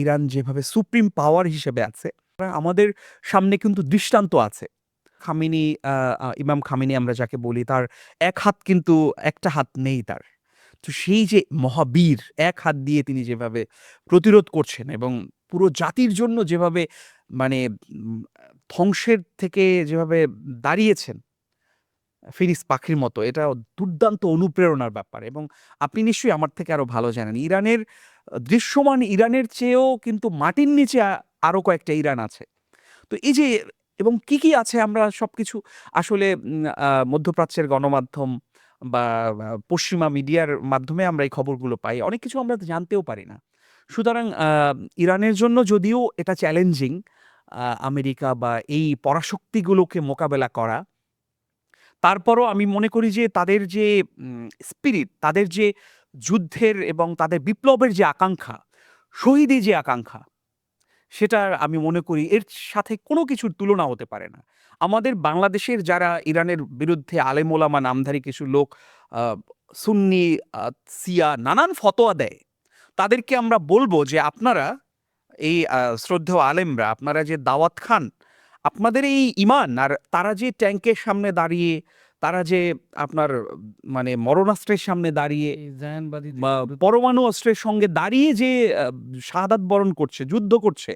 Iran যেভাবে supreme পাওয়ার হিসেবে আছে, আমাদের সামনে কিন্তু দৃষ্টান্ত আছে। খামেনি ইমাম খামেনি আমরা যাকে বলি, তার এক হাত কিন্তু একটা হাত নেই তার। তো সেই যে মহাবীর, এক হাত দিয়ে তিনি যেভাবে প্রতিরোধ করছেন এবং পুরো জাতির জন্য যেভাবে মানে উম ধ্বংসের থেকে যেভাবে দাঁড়িয়েছেন ফিনিক্স পাখির মতো, এটা দুর্দান্ত অনুপ্রেরণার ব্যাপার। এবং আপনি নিশ্চয়ই আমার থেকে আরো ভালো জানেন, ইরানের দৃশ্যমান ইরানের চেয়েও কিন্তু মাটির নিচে আরো কয়েকটা ইরান আছে। তো এই যে এবং কি আছে আমরা সবকিছু আসলে মধ্যপ্রাচ্যের গণমাধ্যম বা পশ্চিমা মিডিয়ার মাধ্যমে আমরা এই খবরগুলো পাই। অনেক কিছু আমরা জানতেও পারি না। সুতরাং ইরানের জন্য যদিও এটা চ্যালেঞ্জিং, আমেরিকা বা এই পরাশক্তিগুলোকে মোকাবেলা করা, তারপরও আমি মনে করি যে তাদের যে স্পিরিট, তাদের যে যুদ্ধের এবং তাদের বিপ্লবের যে আকাঙ্ক্ষা, শহীদি যে আকাঙ্ক্ষা, সেটার আমি মনে করি এর সাথে কোনো কিছুর তুলনা হতে পারে না। আমাদের বাংলাদেশের যারা ইরানের বিরুদ্ধে আলেম ওলামা নামধারী কিছু লোক আ সুন্নি, শিয়া নানান ফতোয়া দেয়, তাদেরকে আমরা বলব যে আপনারা এই শ্রদ্ধেয় আলেমরা আপনারা যে দাওয়াত খান, আপনাদের এই ঈমান আর তারা যে ট্যাঙ্কের সামনে দাঁড়িয়ে, তারা যে আপনার মানে মরণাস্ত্রের সামনে দাঁড়িয়ে ইসরায়েলবাদীদের বা বিরুদ্ধে পরমাণু অস্ত্রের সঙ্গে দাঁড়িয়ে যে শাহাদাত বরণ করছে, যুদ্ধ করছে,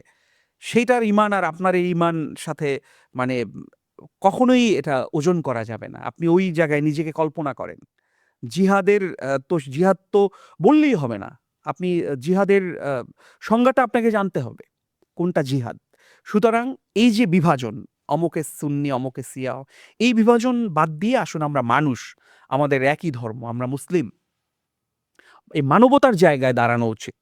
সেইটার ঈমান আর আপনার এই ঈমান সাথে মানে কখনোই এটা ওজন করা যাবে না। আপনি ওই জায়গায় নিজেকে কল্পনা করেন। জিহাদের জিহাদ তো বললেই হবে না। আপনি জিহাদের সংজ্ঞাটা আপনাকে জানতে হবে। কোনটা জিহাদ? সুতরাং এই যে বিভাজন, অমুকে সুন্নি, অমুকে শিয়া, এই বিভাজন বাদ দিয়ে আসুন আমরা মানুষ, আমাদের একই ধর্ম, আমরা মুসলিম। এই মানবতার জায়গায় দাঁড়ানো উচিত।